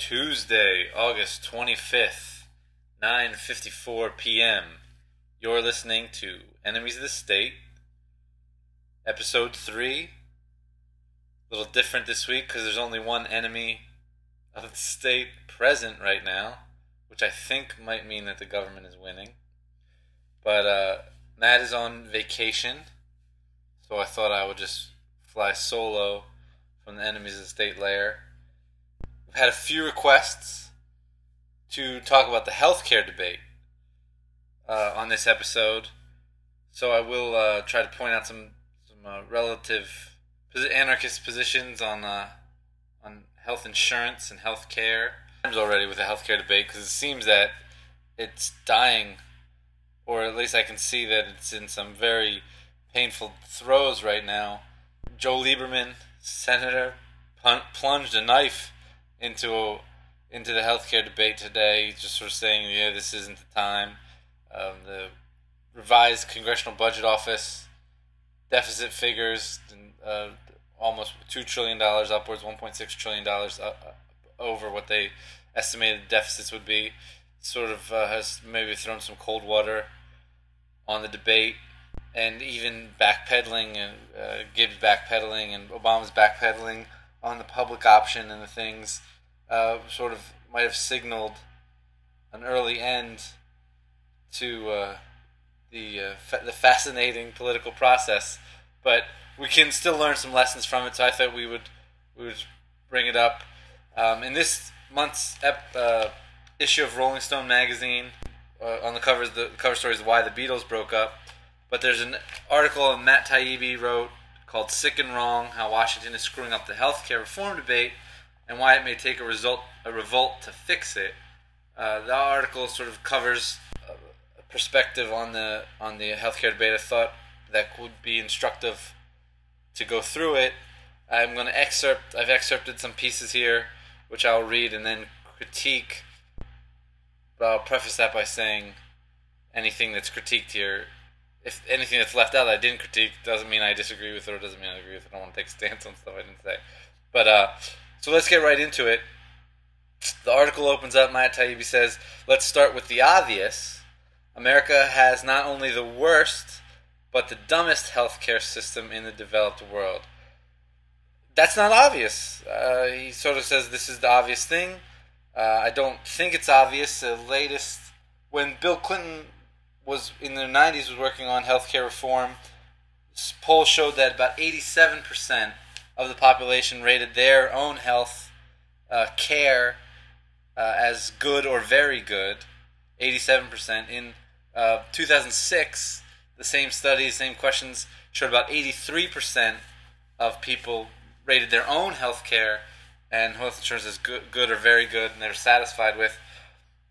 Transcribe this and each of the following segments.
Tuesday, August 25th, 9:54 p.m. You're listening to Enemies of the State, Episode 3. A little different this week because there's only one enemy of the state present right now, which I think might mean that the government is winning. But Matt is on vacation, so I thought I would just fly solo from the Enemies of the State lair. We've had a few requests to talk about the healthcare debate on this episode, so I will try to point out some relative anarchist positions on health insurance and health care. Already with the healthcare debate because it seems that it's dying, or at least I can see that it's in some very painful throes right now. Joe Lieberman, senator, plunged a knife into the healthcare debate today, just sort of saying, yeah, this isn't the time. The revised Congressional Budget Office deficit figures almost $2 trillion upwards, $1.6 trillion over what they estimated deficits would be. Sort of has maybe thrown some cold water on the debate, and even backpedaling, and Gibbs backpedaling, and Obama's backpedaling on the public option and the things sort of might have signaled an early end to the fascinating political process. But we can still learn some lessons from it, so I thought we would bring it up. In this month's issue of Rolling Stone magazine, on the cover story is why the Beatles broke up. But there's an article that Matt Taibbi wrote called "Sick and Wrong: How Washington is Screwing Up the Healthcare Reform Debate and Why It May Take a Revolt to Fix It." The article sort of covers a perspective on the healthcare debate. I thought that would be instructive to go through it. I'm going to I've excerpted some pieces here, which I'll read and then critique. But I'll preface that by saying anything that's critiqued here, if anything that's left out that I didn't critique, doesn't mean I disagree with it, or doesn't mean I agree with it. I don't want to take a stance on stuff I didn't say. But so let's get right into it. The article opens up. Matt Taibbi says, "Let's start with the obvious. America has not only the worst, but the dumbest healthcare system in the developed world." That's not obvious. He sort of says this is the obvious thing. I don't think it's obvious. The latest, when Bill Clinton was in the 90s, was working on healthcare reform, polls showed that about 87% of the population rated their own health care as good or very good. 87%. In 2006, the same studies, same questions showed about 83% of people rated their own health care and health insurance as good or very good, and they're satisfied with.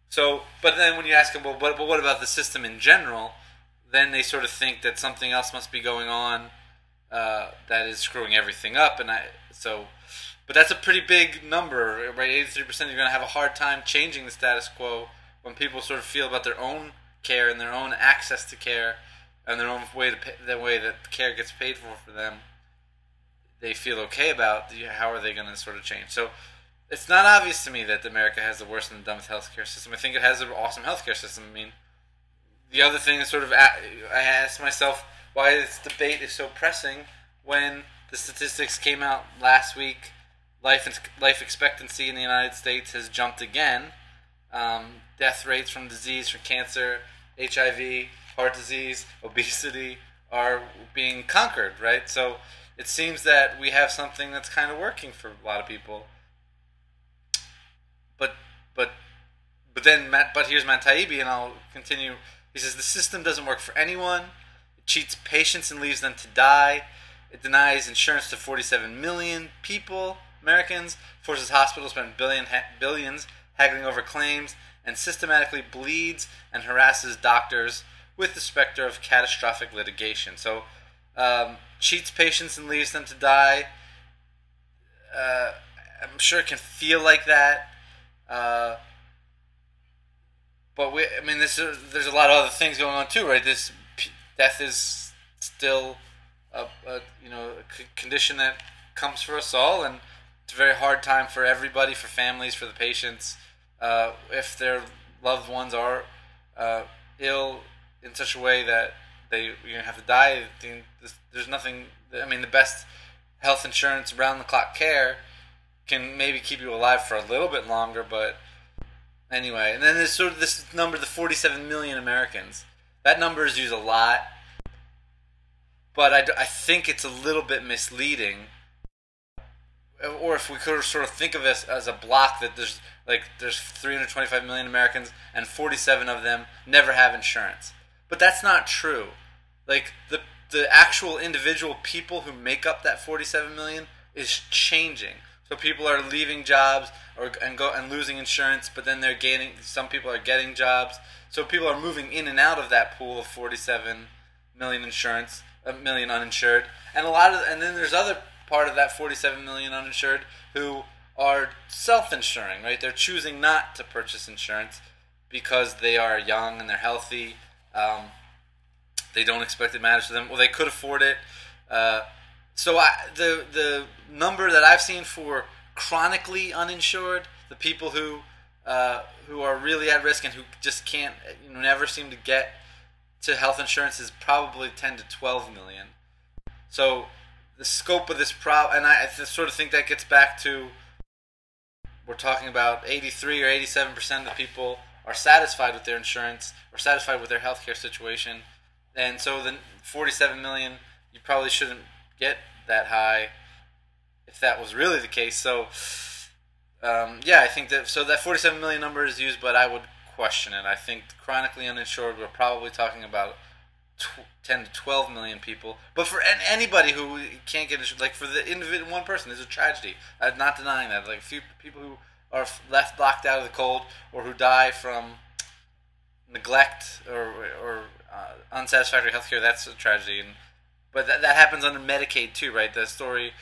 So, but then when you ask them, well, but what about the system in general? Then they sort of think that something else must be going on that is screwing everything up. But that's a pretty big number, right? 83%. You're going to have a hard time changing the status quo when people sort of feel about their own care and their own access to care and their own way to pay, the way that care gets paid for them. They feel okay about. How are they going to sort of change? So it's not obvious to me that America has the worst and the dumbest healthcare system. I think it has an awesome healthcare system. I mean, the other thing is sort of, I asked myself why this debate is so pressing when the statistics came out last week. Life expectancy in the United States has jumped again. Death rates from disease, from cancer, HIV, heart disease, obesity are being conquered, right? So it seems that we have something that's kind of working for a lot of people. But here's Matt Taibbi, and I'll continue. He says the system doesn't work for anyone. It cheats patients and leaves them to die. It denies insurance to 47 million people, Americans, forces hospitals to spend billions haggling over claims, and systematically bleeds and harasses doctors with the specter of catastrophic litigation. So, cheats patients and leaves them to die. I'm sure it can feel like that. But there's a lot of other things going on too, right? Death is still a condition that comes for us all, and It's a very hard time for everybody, for families, for the patients, if their loved ones are ill in such a way that you're gonna have to die. There's nothing. I mean, the best health insurance, round the clock care, can maybe keep you alive for a little bit longer, but anyway. And then there's sort of this number, the 47 million Americans. That number is used a lot, but I think it's a little bit misleading. Or if we could sort of think of this as a block, that there's 325 million Americans and 47 of them never have insurance. But that's not true. Like the actual individual people who make up that 47 million is changing. So people are leaving jobs and losing insurance, but then some people are getting jobs. So people are moving in and out of that pool of 47 million million uninsured. And then there's other part of that 47 million uninsured who are self-insuring, right? They're choosing not to purchase insurance because they are young and they're healthy. They don't expect it matters to them. Well, they could afford it. The number that I've seen for chronically uninsured, the people who are really at risk and who just can't, never seem to get to health insurance, is probably 10 to 12 million. So the scope of this problem, and I sort of think that gets back to, we're talking about 83 or 87% of the people are satisfied with their insurance or satisfied with their healthcare situation. And so the 47 million, you probably shouldn't get that high if that was really the case. So, I think that 47 million number is used, but I would question it. I think chronically uninsured, we're probably talking about 10 to 12 million people. But for anybody who can't get insurance, like for the individual one person, it's a tragedy. I'm not denying that. Like few people who are left locked out of the cold or who die from neglect or unsatisfactory healthcare, that's a tragedy. But that happens under Medicaid too, right? The story,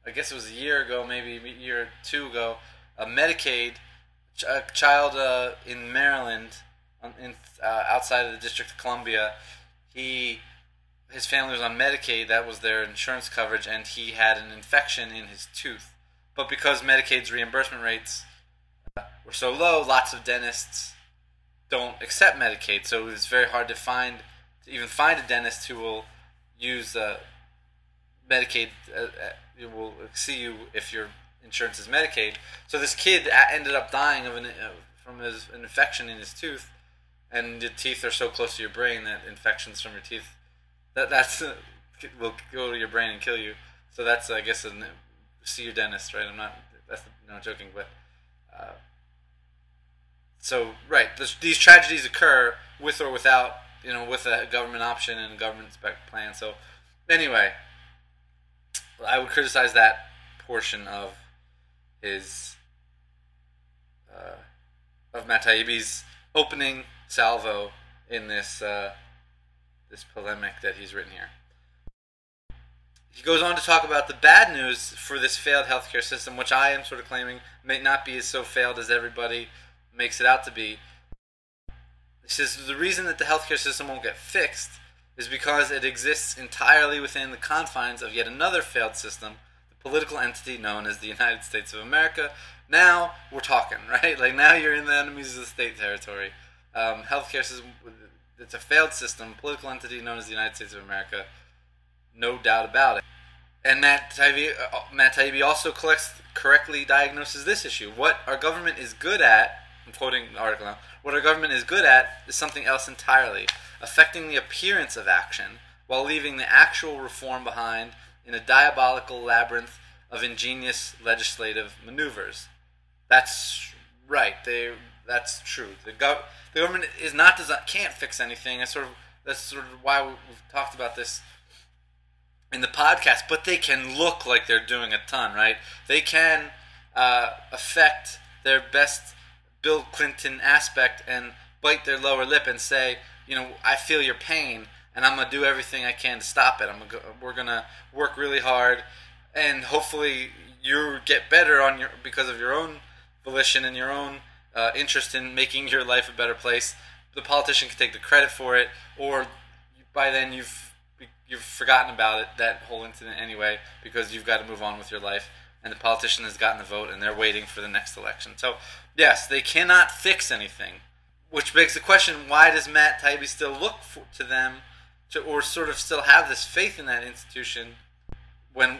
I guess it was a year ago, maybe a year or two ago, a child in Maryland, outside of the District of Columbia, his family was on Medicaid, that was their insurance coverage, and he had an infection in his tooth. But because Medicaid's reimbursement rates were so low, lots of dentists don't accept Medicaid, so it's very hard to even find a dentist who will use Medicaid. Will see you if your insurance is Medicaid. So this kid ended up dying from an infection in his tooth, and the teeth are so close to your brain that infections from your teeth will go to your brain and kill you. So that's, I guess, see your dentist, right? That's not joking, but these tragedies occur with or without, with a government option and a government plan. So anyway, I would criticize that portion of his of Matt Taibbi's opening salvo in this polemic that he's written here. He goes on to talk about the bad news for this failed healthcare system, which I am sort of claiming may not be as so failed as everybody makes it out to be. He says the reason that the healthcare system won't get fixed is because it exists entirely within the confines of yet another failed system, the political entity known as the United States of America. Now we're talking, right? Like now you're in the enemies of the state territory. Healthcare system, it's a failed system, political entity known as the United States of America, no doubt about it. And Matt Taibbi also correctly diagnoses this issue. What our government is good at, I'm quoting the article now, what our government is good at is something else entirely, affecting the appearance of action while leaving the actual reform behind in a diabolical labyrinth of ingenious legislative maneuvers. That's right. That's true. The government can't fix anything. That's sort of why we've talked about this in the podcast. But they can look like they're doing a ton, right? They can affect their best Bill Clinton aspect and bite their lower lip and say, I feel your pain and I'm gonna do everything I can to stop it. We're gonna work really hard, and hopefully you get better because of your own volition and your own interest in making your life a better place. The politician can take the credit for it, or by then you've forgotten about it, that whole incident anyway, because you've got to move on with your life. and the politician has gotten the vote, and they're waiting for the next election. So, yes, they cannot fix anything, which begs the question, why does Matt Taibbi still look to them or sort of still have this faith in that institution when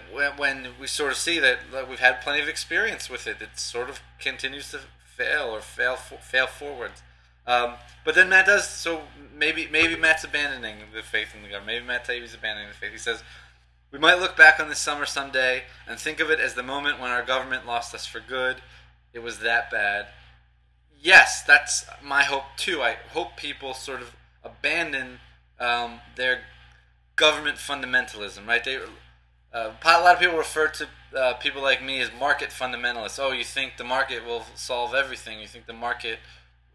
we sort of see that we've had plenty of experience with it. It sort of continues to fail forwards. But then Matt does, so maybe Matt's abandoning the faith in the government. Maybe Matt Taibbi's abandoning the faith. He says, we might look back on this summer someday and think of it as the moment when our government lost us for good. It was that bad. Yes, that's my hope too. I hope people sort of abandon their government fundamentalism, right? A lot of people refer to people like me as market fundamentalists. Oh, you think the market will solve everything. You think the market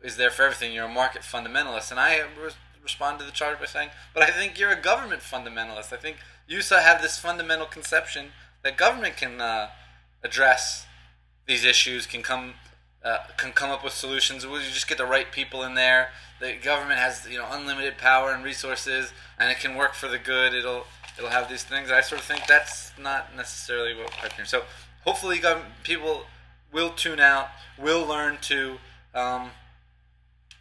is there for everything. You're a market fundamentalist. And I respond to the charge by saying, but I think you're a government fundamentalist. I think you have this fundamental conception that government can address these issues, can come up with solutions. You just get the right people in there. The government has unlimited power and resources, and it can work for the good. It'll have these things. I sort of think that's not necessarily what we're hearing. So hopefully people will tune out, will learn to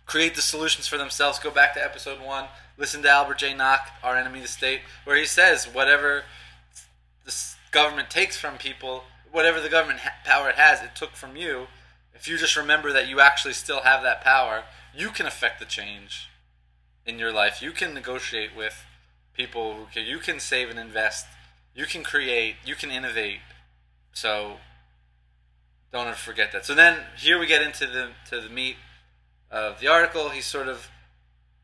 create the solutions for themselves. Go back to episode 1. Listen to Albert J. Nock, Our Enemy the State, where he says whatever the government takes from people, whatever the government power it has, it took from you. If you just remember that you actually still have that power, you can affect the change in your life. You can negotiate with people you can save and invest. You can create. You can innovate. So don't ever forget that. So then here we get into the meat of the article.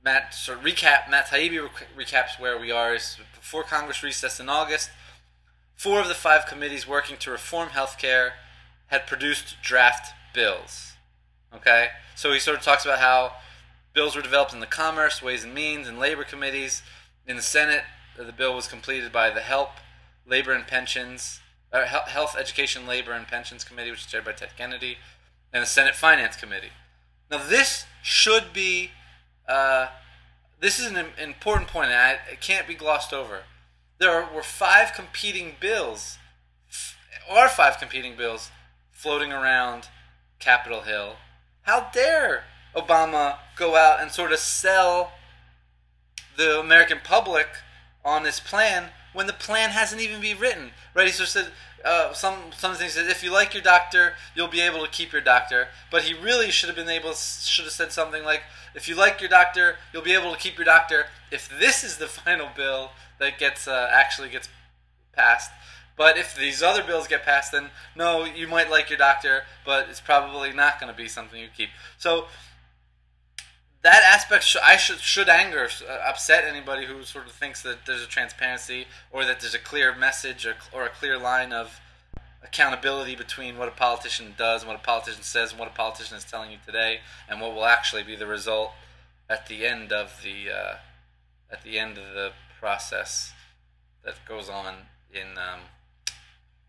Matt Taibbi recaps where we are. Before Congress recessed in August, 4 of the 5 committees working to reform healthcare had produced draft bills. Okay? So he sort of talks about how bills were developed in the Commerce, Ways and Means, and Labor committees. In the Senate, the bill was completed by the Health, Education, Labor, and Pensions Committee, which is chaired by Ted Kennedy, and the Senate Finance Committee. Now, this should be, this is an important point, and it can't be glossed over. There were 5 competing bills, floating around Capitol Hill. How dare Obama go out and sort of sell the American public on this plan when the plan hasn't even been written, right? He sort of said some things that if you like your doctor, you'll be able to keep your doctor. But he really should have said something like, if you like your doctor, you'll be able to keep your doctor if this is the final bill that actually gets passed. But if these other bills get passed, then no, you might like your doctor, but it's probably not going to be something you keep. So that aspect should upset anybody who sort of thinks that there's a transparency or that there's a clear message or a clear line of accountability between what a politician does and what a politician says and what a politician is telling you today and what will actually be the result at the end of the process that goes on in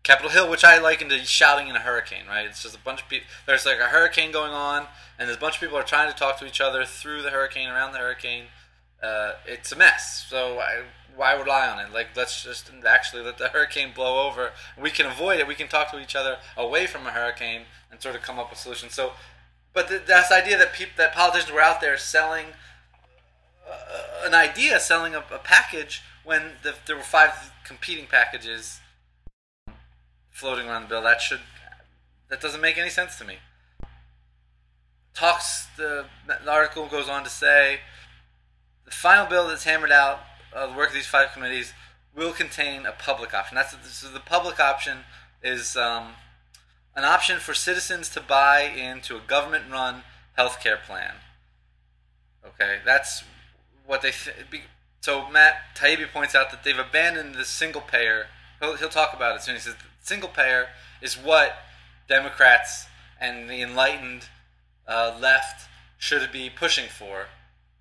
Capitol Hill, which I liken to shouting in a hurricane, right? It's just a bunch of people. There's like a hurricane going on, and there's a bunch of people are trying to talk to each other through the hurricane, around the hurricane. It's a mess. So why rely on it? Like, let's just actually let the hurricane blow over. We can avoid it. We can talk to each other away from a hurricane and sort of come up with solutions. So, but this idea that politicians were out there selling selling a package when there were 5 competing packages floating around the bill, that doesn't make any sense to me. The article goes on to say the final bill that's hammered out of the work of these 5 committees will contain a public option. So the public option is an option for citizens to buy into a government-run healthcare plan. Okay, that's what they. So Matt Taibbi points out that they've abandoned the single payer. He'll talk about it soon. He says single payer is what Democrats and the enlightened left should be pushing for,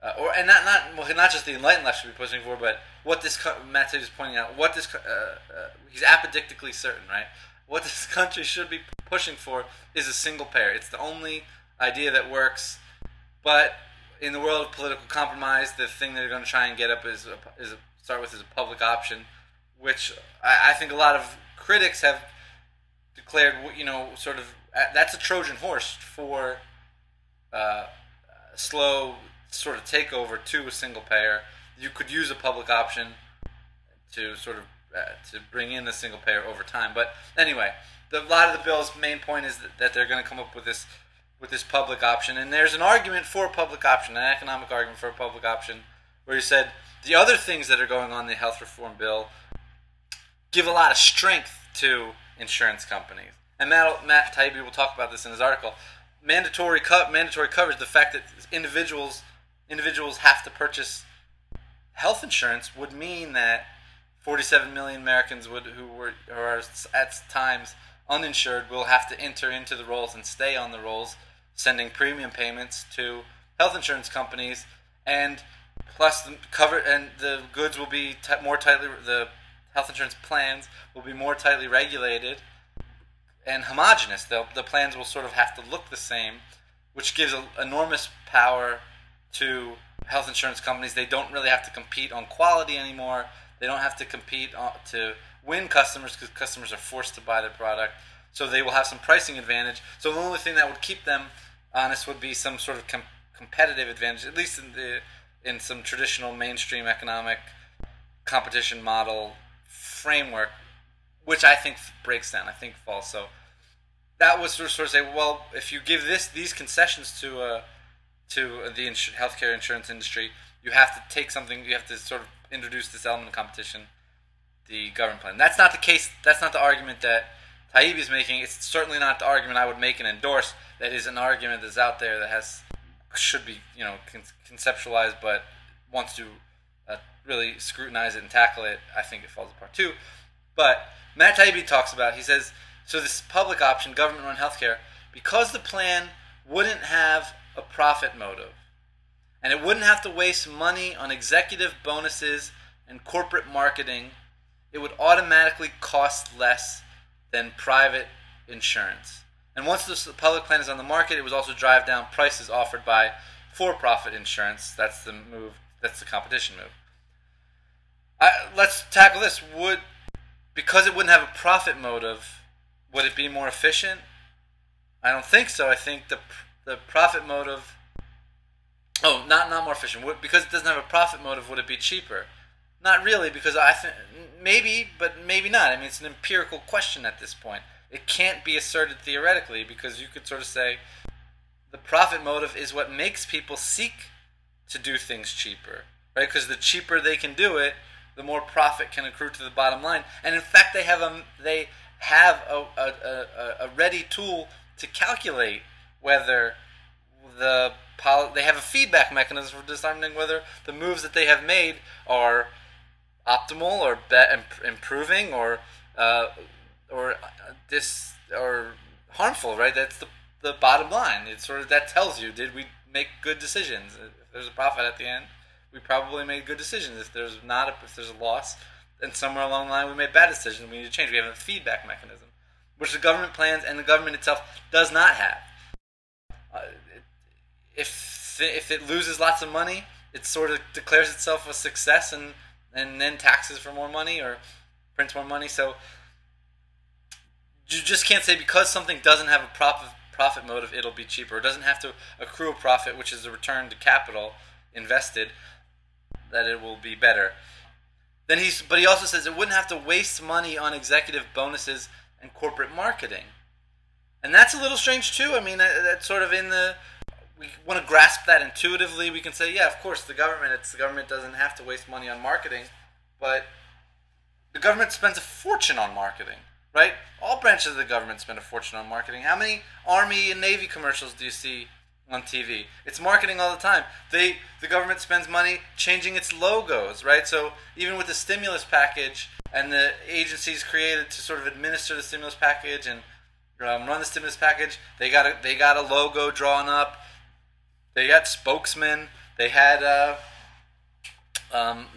not just the enlightened left should be pushing for, but what this Matt Taibbi is pointing out. He's apodictically certain, right? What this country should be pushing for is a single payer. It's the only idea that works. But in the world of political compromise, the thing they're going to try and get up is a public option, which I think a lot of critics have declared, sort of that's a Trojan horse for slow sort of takeover to a single payer. You could use a public option to sort of to bring in the single payer over time. But anyway, a lot of the bill's main point is that they're going to come up with this public option, and there's an argument for a public option, an economic argument for a public option, where he said the other things that are going on in the health reform bill give a lot of strength to insurance companies. And Matt Taibbi will talk about this in his article. Mandatory coverage, the fact that individuals have to purchase health insurance would mean that 47 million Americans who are at times uninsured will have to enter into the rolls and stay on the rolls, sending premium payments to health insurance companies, and plus the goods will be more tightly, the health insurance plans will be more tightly regulated and homogenous. The plans will sort of have to look the same, which gives enormous power to health insurance companies. They don't really have to compete on quality anymore. They don't have to compete to win customers because customers are forced to buy their product. So they will have some pricing advantage. So the only thing that would keep them honest would be some sort of competitive advantage, at least in some traditional mainstream economic competition model framework, which I think breaks down. I think falls. So that was sort of say, well, if you give these concessions to the healthcare insurance industry, you have to take something. You have to sort of introduce this element of competition, the government plan. That's not the case. That's not the argument that Taibbi is making. It's certainly not the argument I would make and endorse. That is an argument that's out there that should be conceptualized, but wants to really scrutinize it and tackle it. I think it falls apart too. But Matt Taibbi talks about. He says, so this public option, government-run healthcare, because the plan wouldn't have a profit motive, and it wouldn't have to waste money on executive bonuses and corporate marketing, it would automatically cost less than private insurance. And once the public plan is on the market, it would also drive down prices offered by for-profit insurance. That's the move. That's the competition move. Let's tackle this. Because it wouldn't have a profit motive, would it be more efficient? I don't think so. I think the profit motive. Oh, not more efficient. Because it doesn't have a profit motive, would it be cheaper? Not really, because I think maybe, but maybe not. I mean, it's an empirical question at this point. It can't be asserted theoretically, because you could sort of say the profit motive is what makes people seek to do things cheaper, right? Because the cheaper they can do it, the more profit can accrue to the bottom line. And in fact, they have a ready tool to calculate whether they have a feedback mechanism for determining whether the moves that they have made are optimal or improving or harmful, right? That's the bottom line. It's sort of that tells you, did we make good decisions? If there's a profit at the end, we probably made good decisions. If there's a loss, then somewhere along the line we made bad decisions. We need to change. We have a feedback mechanism, which the government plans and the government itself does not have. If it loses lots of money, it sort of declares itself a success and then taxes for more money or prints more money. So you just can't say because something doesn't have a profit motive, it'll be cheaper. It doesn't have to accrue a profit, which is a return to capital invested, that it will be better. But he also says it wouldn't have to waste money on executive bonuses and corporate marketing. And that's a little strange too. I mean, that's sort of we want to grasp that intuitively. We can say, yeah, of course, the government doesn't have to waste money on marketing, but the government spends a fortune on marketing, right? All branches of the government spend a fortune on marketing. How many Army and Navy commercials do you see on TV? It's marketing all the time. The government spends money changing its logos, right? So even with the stimulus package and the agencies created to sort of administer the stimulus package and run the stimulus package, they got a logo drawn up. They got spokesmen. They had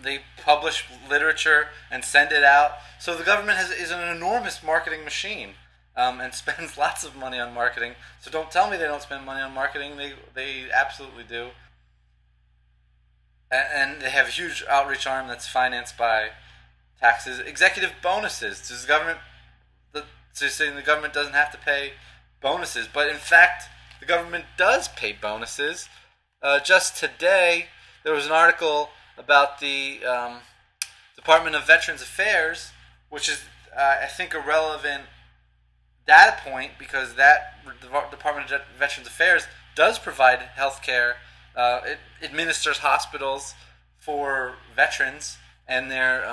they publish literature and send it out. So the government is an enormous marketing machine and spends lots of money on marketing. So don't tell me they don't spend money on marketing. They absolutely do. And they have a huge outreach arm that's financed by taxes. Executive bonuses. Does the government So you're saying the government doesn't have to pay bonuses, but in fact, the government does pay bonuses. Just today, there was an article about the Department of Veterans Affairs, which is, I think, a relevant data point because that the Department of Veterans Affairs does provide health care. It administers hospitals for veterans and their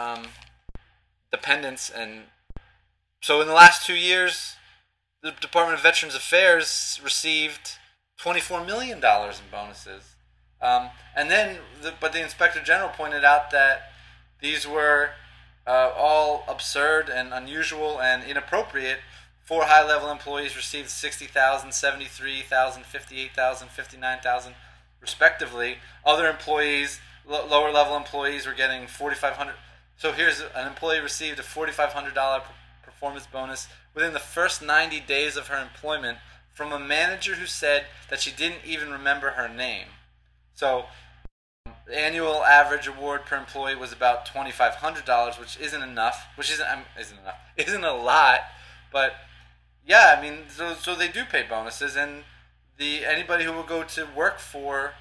dependents. And so in the last 2 years, the Department of Veterans Affairs received $24 million in bonuses. But the Inspector General pointed out that these were all absurd and unusual and inappropriate. 4 high-level employees received $60,000, $73,000, $58,000, $59,000, respectively. Other employees, lower-level employees, were getting $4,500. So here's an employee received a $4,500 performance bonus within the first 90 days of her employment from a manager who said that she didn't even remember her name. So the annual average award per employee was about $2,500, which isn't enough. Isn't a lot, but yeah, I mean, so they do pay bonuses, and anybody who will go to work for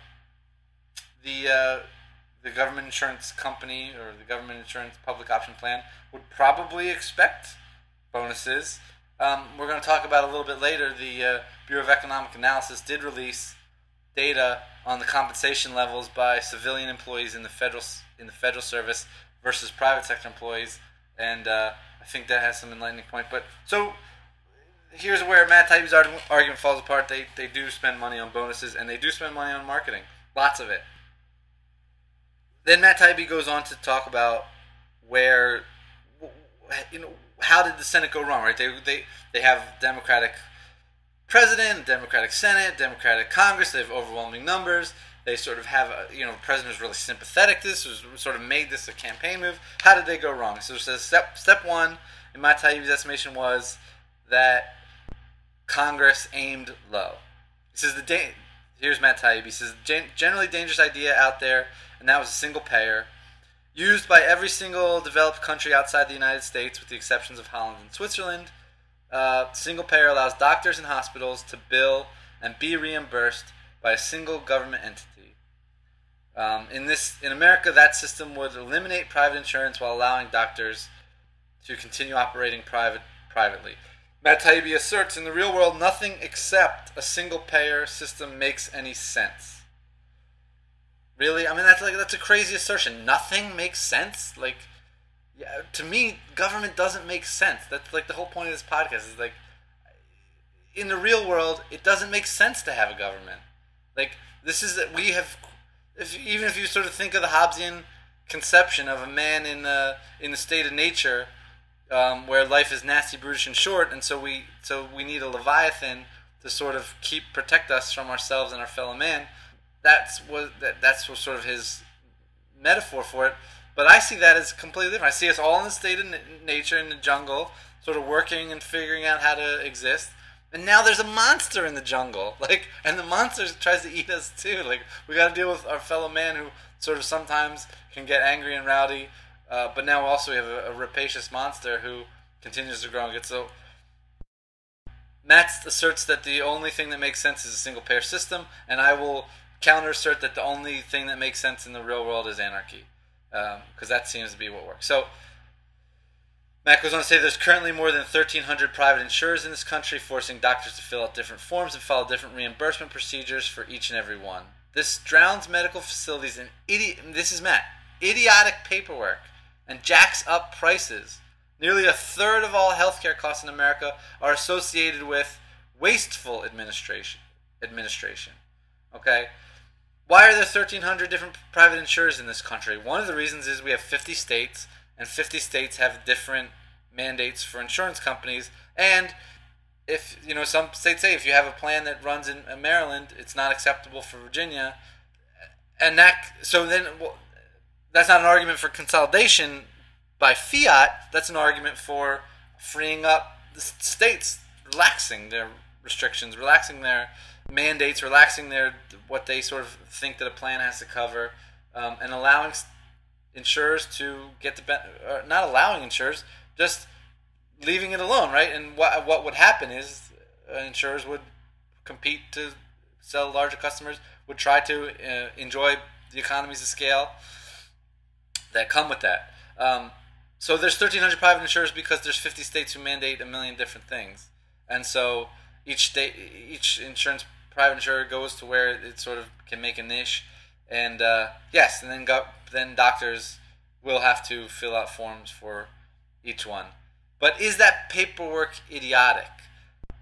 the government insurance company or the government insurance public option plan would probably expect bonuses. We're going to talk about a little bit later. The Bureau of Economic Analysis did release data on the compensation levels by civilian employees in the federal service versus private sector employees, and I think that has some enlightening point. But so here's where Matt Taibbi's argument falls apart. They do spend money on bonuses, and they do spend money on marketing, lots of it. Then Matt Taibbi goes on to talk about where, how did the Senate go wrong, right? They have Democratic president, Democratic Senate, Democratic Congress. They have overwhelming numbers. They sort of have, the president was really sympathetic to this, sort of made this a campaign move. How did they go wrong? So it says step one, in Matt Taibbi's estimation, was that Congress aimed low. He says here's Matt Taibbi. He says generally dangerous idea out there, and that was a single payer, used by every single developed country outside the United States, with the exceptions of Holland and Switzerland. Single payer allows doctors and hospitals to bill and be reimbursed by a single government entity. In America, that system would eliminate private insurance while allowing doctors to continue operating privately. Matt Taibbi asserts, in the real world, nothing except a single-payer system makes any sense. Really? I mean, that's a crazy assertion. Nothing makes sense? Yeah, to me, government doesn't make sense. That's the whole point of this podcast. Is in the real world, it doesn't make sense to have a government. Even if you sort of think of the Hobbesian conception of a man in the state of nature, where life is nasty, brutish, and short, and so we need a Leviathan to sort of protect us from ourselves and our fellow man. That's what sort of his metaphor for it. But I see that as completely different. I see us all in the state of nature in the jungle, sort of working and figuring out how to exist. And now there's a monster in the jungle, and the monster tries to eat us too. We got to deal with our fellow man who sort of sometimes can get angry and rowdy. But now also we have a rapacious monster who continues to grow and get so. Matt asserts that the only thing that makes sense is a single-payer system, and I will counter-assert that the only thing that makes sense in the real world is anarchy, because that seems to be what works. So Matt goes on to say there's currently more than 1,300 private insurers in this country, forcing doctors to fill out different forms and follow different reimbursement procedures for each and every one. This drowns medical facilities in idiotic paperwork and jacks up prices. Nearly a third of all healthcare costs in America are associated with wasteful administration. Okay? Why are there 1,300 different private insurers in this country? One of the reasons is we have 50 states, and 50 states have different mandates for insurance companies. And if some states say if you have a plan that runs in Maryland, it's not acceptable for Virginia, and that's not an argument for consolidation by fiat. That's an argument for freeing up the states, relaxing their restrictions, relaxing their mandates, relaxing what they sort of think that a plan has to cover, and allowing insurers to get not allowing insurers, just leaving it alone, right? And what would happen is insurers would compete to sell larger customers, would try to enjoy the economies of scale that come with that. So there's 1,300 private insurers because there's 50 states who mandate a million different things, and so each insurance private insurer goes to where it sort of can make a niche, and yes, and then doctors will have to fill out forms for each one. But is that paperwork idiotic?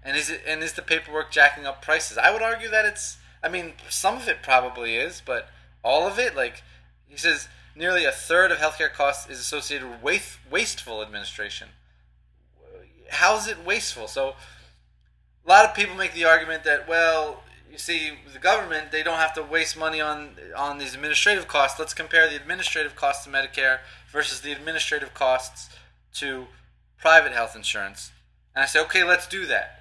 And is the paperwork jacking up prices? I would argue that it's. I mean, some of it probably is, but all of it, like he says, nearly a third of healthcare costs is associated with wasteful administration. How is it wasteful? So a lot of people make the argument that, well, you see, the government, they don't have to waste money on these administrative costs. Let's compare the administrative costs to Medicare versus the administrative costs to private health insurance. And I say, okay, let's do that.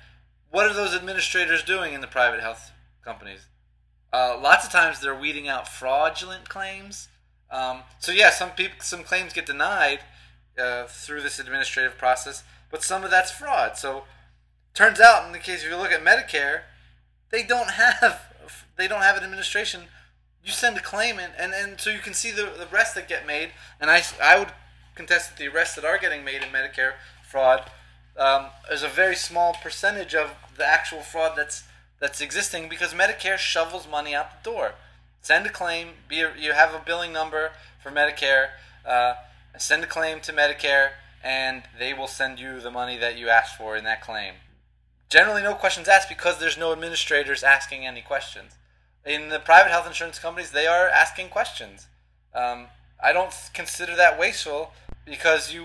What are those administrators doing in the private health companies? Lots of times they're weeding out fraudulent claims. So yeah, some claims get denied through this administrative process, but some of that's fraud. So turns out, in the case if you look at Medicare, they don't have an administration. You send a claim in, and so you can see the arrests that get made. And I would contest that the arrests that are getting made in Medicare fraud is a very small percentage of the actual fraud that's existing, because Medicare shovels money out the door. Send a claim. You have a billing number for Medicare. Send a claim to Medicare, and they will send you the money that you asked for in that claim. Generally, no questions asked, because there's no administrators asking any questions. In the private health insurance companies, they are asking questions. I don't consider that wasteful, because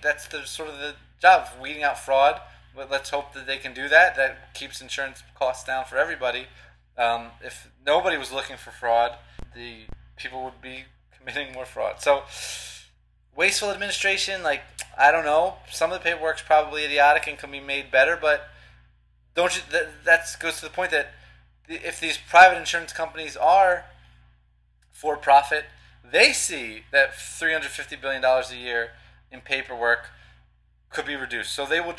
that's the sort of the job of weeding out fraud. But let's hope that they can do that. That keeps insurance costs down for everybody. If nobody was looking for fraud, the people would be committing more fraud. So wasteful administration, like, I don't know. Some of the paperwork's probably idiotic and can be made better, but don't you? That goes to the point that if these private insurance companies are for profit, they see that $350 billion a year in paperwork could be reduced. So they will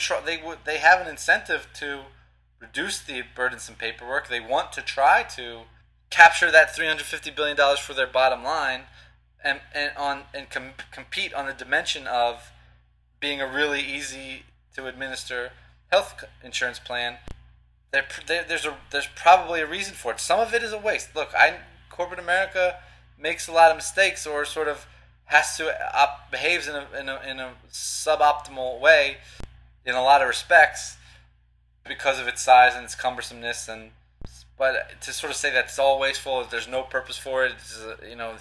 they have an incentive to reduce the burdensome paperwork. They want to try to capture that $350 billion for their bottom line, and compete on the dimension of being a really easy to administer health insurance plan. There's probably a reason for it. Some of it is a waste. Look, corporate America makes a lot of mistakes, or sort of has to behaves in a suboptimal way in a lot of respects because of its size and its cumbersomeness. But to sort of say that it's all wasteful, there's no purpose for it.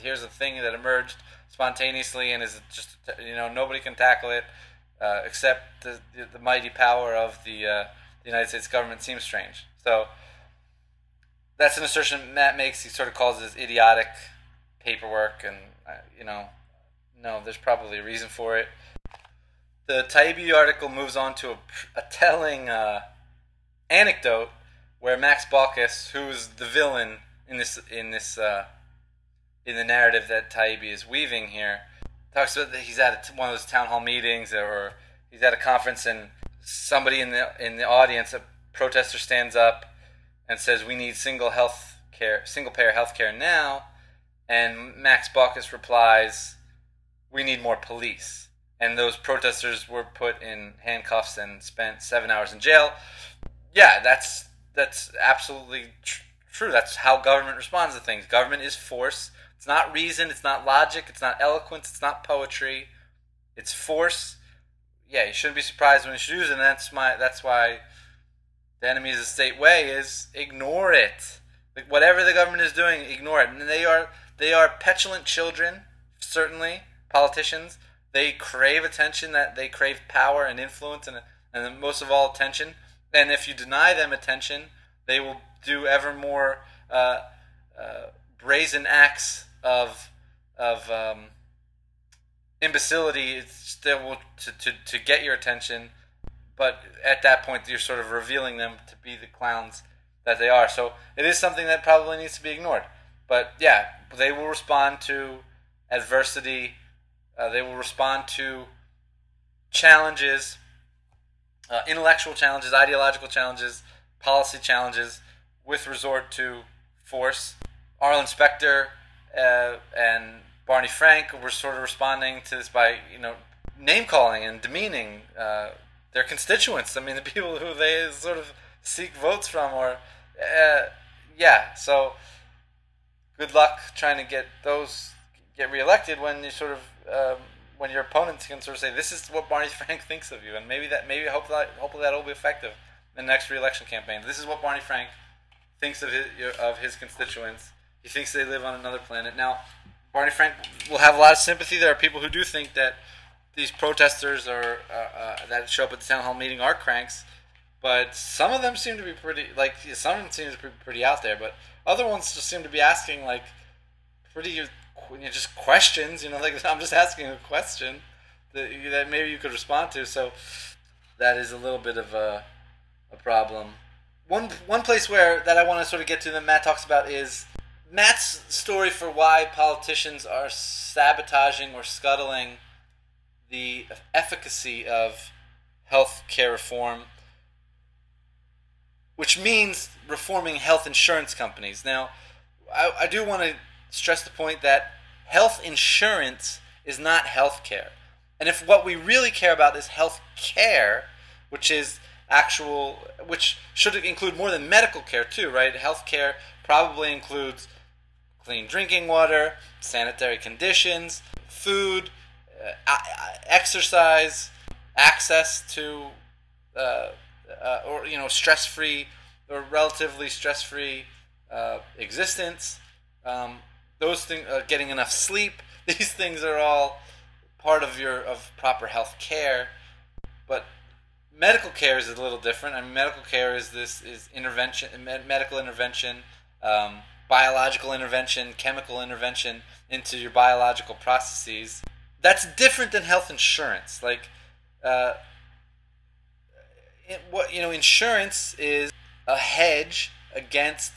Here's a thing that emerged spontaneously and is just nobody can tackle it except the mighty power of the United States government seems strange. So that's an assertion Matt makes. He sort of calls it idiotic paperwork, and no, there's probably a reason for it. The Taibbi article moves on to a telling anecdote where Max Baucus, who's the villain in the narrative that Taibbi is weaving here, talks about that he's at one of those town hall meetings, or he's at a conference, and somebody in the audience, a protester, stands up and says, "We need single payer health care now," and Max Baucus replies, "We need more police." And those protesters were put in handcuffs and spent 7 hours in jail. Yeah, that's absolutely true. That's how government responds to things. Government is force. It's not reason. It's not logic. It's not eloquence. It's not poetry. It's force. Yeah, you shouldn't be surprised when it's used, and that's why the enemies of the state way is ignore it. Like, whatever the government is doing, ignore it. And they are petulant children, certainly, politicians. They crave attention, that they crave power and influence, and most of all, attention. And if you deny them attention, they will do ever more brazen acts of imbecility to get your attention. But at that point, you're sort of revealing them to be the clowns that they are. So it is something that probably needs to be ignored. But yeah, they will respond to adversity. They will respond to challenges, intellectual challenges, ideological challenges, policy challenges with resort to force. Arlen Specter and Barney Frank were sort of responding to this by, name calling and demeaning their constituents. I mean, the people who they sort of seek votes from, or so good luck trying to get reelected when you sort of when your opponents can sort of say, this is what Barney Frank thinks of you, and hopefully that'll be effective in the next re-election campaign. This is what Barney Frank thinks of his constituents. He thinks they live on another planet. Now, Barney Frank will have a lot of sympathy. There are people who do think that these protesters that show up at the town hall meeting are cranks, but some of them seem to be pretty out there. But other ones just seem to be asking pretty just questions. I'm just asking a question that maybe you could respond to. So that is a little bit of a problem. One place that I want to sort of get to that Matt talks about is Matt's story for why politicians are sabotaging or scuttling the efficacy of health care reform, which means reforming health insurance companies. Now, I do want to stress the point that health insurance is not health care. And if what we really care about is health care, which should include more than medical care too, right? Health care probably includes clean drinking water, sanitary conditions, food, exercise, access to stress-free or relatively stress-free existence. Those things, getting enough sleep. These things are all part of proper health care. But medical care is a little different. I mean, medical care is intervention, medical intervention, biological intervention, chemical intervention into your biological processes. That's different than health insurance. Insurance is a hedge against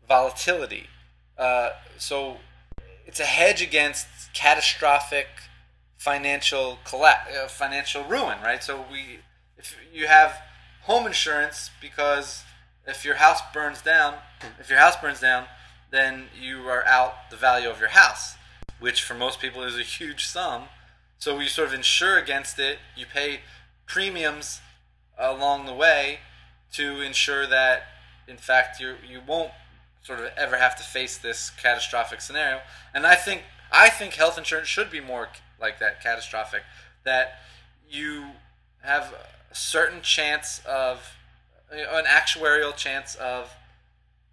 volatility. So it's a hedge against catastrophic financial ruin, right? So if you have home insurance, because if your house burns down, then you are out the value of your house, which for most people is a huge sum. So you sort of insure against it. You pay premiums along the way to ensure that, in fact, you won't sort of ever have to face this catastrophic scenario. And I think health insurance should be more like that, catastrophic, that you have a certain chance of, an actuarial chance of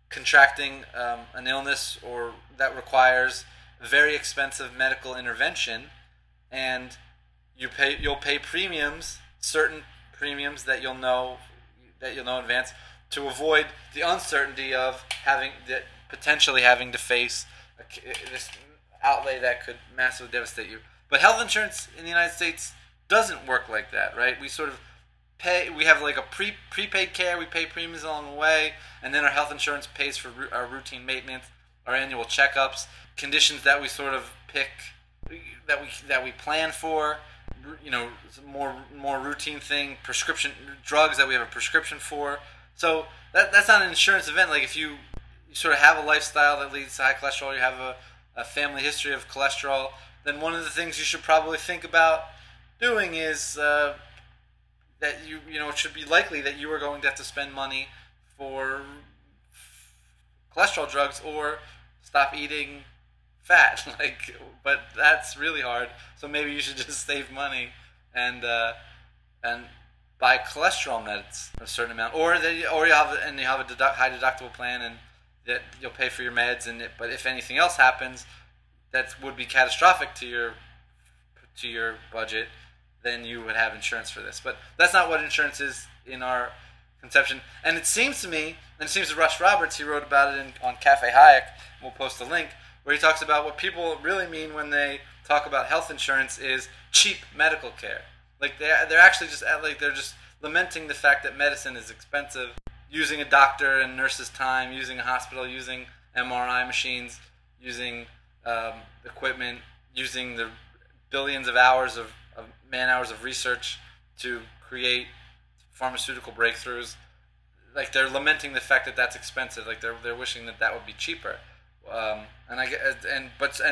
contracting an illness or that requires very expensive medical intervention, and you'll pay premiums, certain premiums that you'll know in advance, to avoid the uncertainty of potentially having to face this outlay that could massively devastate you. But health insurance in the United States doesn't work like that, right? We sort of we have like a prepaid care, we pay premiums along the way, and then our health insurance pays for our routine maintenance, our annual checkups, conditions that we sort of pick, that we plan for, more routine thing, prescription drugs that we have a prescription for. So that's not an insurance event. Like if you sort of have a lifestyle that leads to high cholesterol, you have a family history of cholesterol, then one of the things you should probably think about doing is that it should be likely that you are going to have to spend money for cholesterol drugs or stop eating fat. But that's really hard. So maybe you should just save money and buy cholesterol meds a certain amount, or you have a high deductible plan, and that you'll pay for your meds. But if anything else happens that would be catastrophic to your budget, then you would have insurance for this. But that's not what insurance is in our conception. And it seems to me, and it seems to Russ Roberts, he wrote about it on Cafe Hayek, we'll post a link, where he talks about what people really mean when they talk about health insurance is cheap medical care. They're actually just they're just lamenting the fact that medicine is expensive, using a doctor and nurse's time, using a hospital, using MRI machines, using equipment, using the billions of hours of of man hours of research to create pharmaceutical breakthroughs. Like they're lamenting the fact that that's expensive. Like they're wishing that that would be cheaper.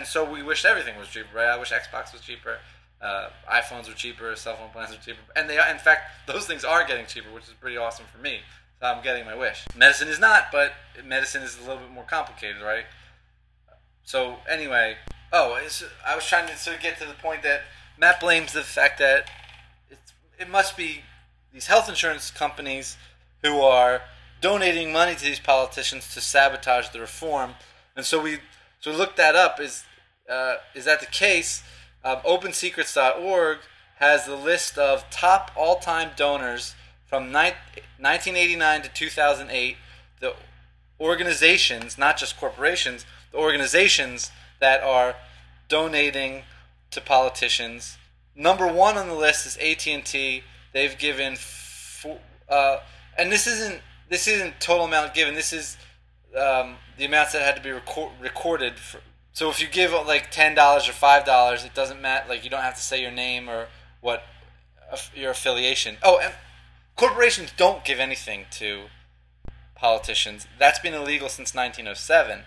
So we wish everything was cheaper, right? I wish Xbox was cheaper, iPhones were cheaper, cell phone plans were cheaper, and in fact, those things are getting cheaper, which is pretty awesome for me. So I'm getting my wish. Medicine is not, but medicine is a little bit more complicated, right? So anyway, I was trying to sort of get to the point that Matt blames the fact that it must be these health insurance companies who are donating money to these politicians to sabotage the reform. And so we looked that up. Is that the case? OpenSecrets.org has the list of top all-time donors from 1989 to 2008. The organizations, not just corporations, the organizations that are donating to politicians. Number one on the list is AT&T. They've given, and this isn't total amount given. This is the amounts that had to be recorded. So if you give like $10 or $5, it doesn't matter. Like you don't have to say your name or what your affiliation. Oh, and corporations don't give anything to politicians. That's been illegal since 1907.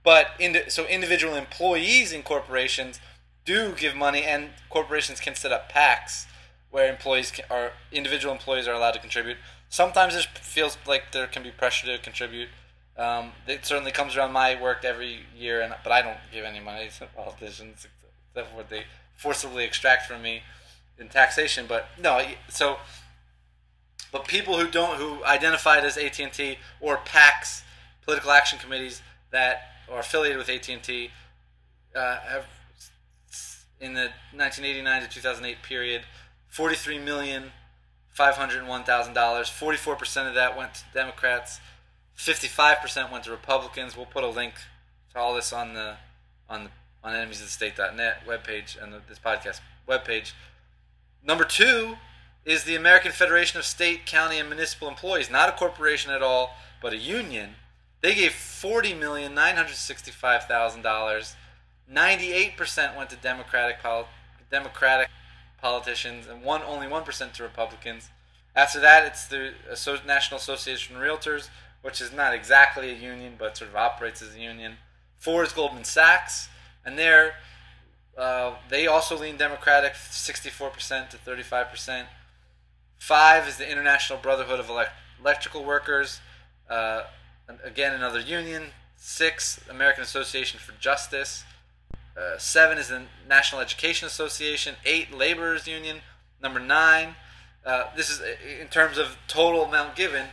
But so individual employees in corporations do give money, and corporations can set up PACs where individual employees are allowed to contribute. Sometimes it feels like there can be pressure to contribute. It certainly comes around my work every year, but I don't give any money to politicians except for what they forcibly extract from me in taxation. But no, but people who identified as AT&T or PACs, political action committees that are affiliated with AT&T, have in the 1989 to 2008 period, $43,501,000. 44% of that went to Democrats. 55% went to Republicans. We'll put a link to all this on enemiesofthestate.net webpage and this podcast webpage. Number two is the American Federation of State, County, and Municipal Employees, not a corporation at all, but a union. They gave $40,965,000. 98% went to Democratic politicians, and only 1% to Republicans. After that, it's the National Association of Realtors, which is not exactly a union, but sort of operates as a union. 4 is Goldman Sachs, and they also lean Democratic, 64% to 35%. 5 is the International Brotherhood of Electrical Workers, again another union. 6, American Association for Justice. 7 is the National Education Association. 8, Laborers Union. Number 9, this is in terms of total amount given.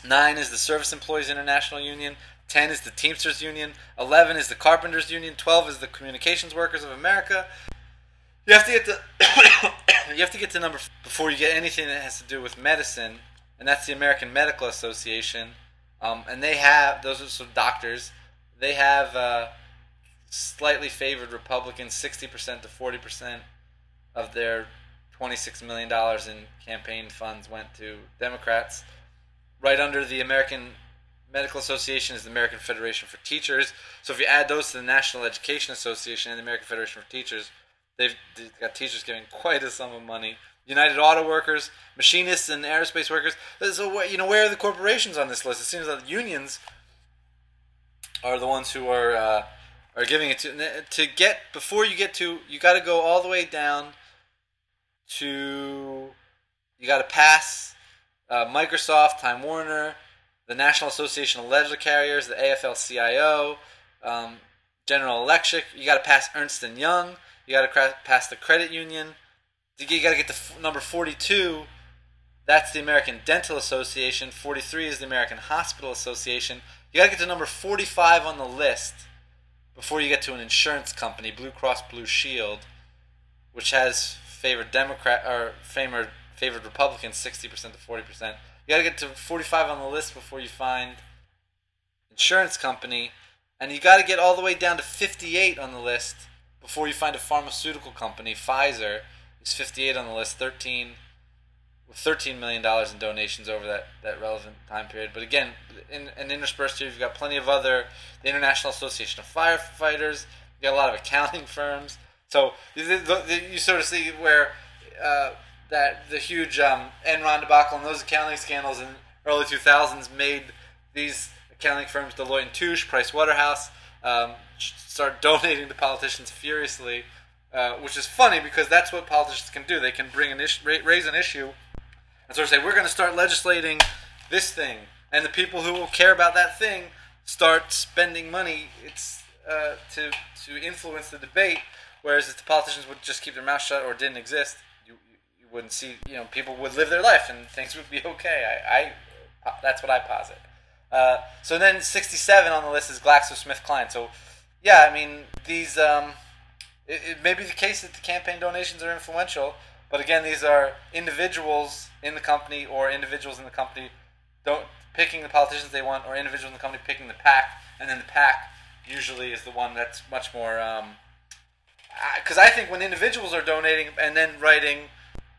9 is the Service Employees International Union. 10 is the Teamsters Union. 11 is the Carpenters Union. 12 is the Communications Workers of America. You have to get to number 4 before you get anything that has to do with medicine, and that's the American Medical Association. And those are sort of doctors. They have slightly favored Republicans. 60% to 40% of their $26 million in campaign funds went to Democrats. Right under the American Medical Association is the American Federation for Teachers. So if you add those to the National Education Association and the American Federation for Teachers, they've got teachers giving quite a sum of money. United Auto Workers, machinists and aerospace workers. So where are the corporations on this list? It seems that unions are the ones who are giving it to get. Before you get to, you got to go all the way down to, you got to pass Microsoft, Time Warner, the National Association of Leisure Carriers, the AFL-CIO, General Electric. You got to pass Ernst & Young. You got to pass the credit union. You got to get to number 42. That's the American Dental Association. 43 is the American Hospital Association. You got to get to number 45 on the list before you get to an insurance company, Blue Cross Blue Shield, which has favored favored Republicans 60% to 40%. You got to get to 45 on the list before you find insurance company, and you got to get all the way down to 58 on the list before you find a pharmaceutical company. Pfizer is 58 on the list, with $13 million in donations over that relevant time period. But again, and interspersed here, you've got plenty of the International Association of Firefighters. You got a lot of accounting firms. So you sort of see where that the huge Enron debacle and those accounting scandals in early 2000s made these accounting firms, Deloitte and Touche, Price Waterhouse, start donating to politicians furiously, which is funny because that's what politicians can do. They can bring raise an issue and sort of say, we're going to start legislating this thing, and the people who will care about that thing start spending money. It's to influence the debate. Whereas if the politicians would just keep their mouth shut or didn't exist, you wouldn't see. People would live their life and things would be okay. I that's what I posit. So then 67 on the list is GlaxoSmithKline. So yeah, I mean these. It may be the case that the campaign donations are influential, but again, these are individuals in the company or individuals in the company picking the politicians they want, or individuals in the company picking the PAC, and then the PAC usually is the one that's much more. Because I think when individuals are donating and then writing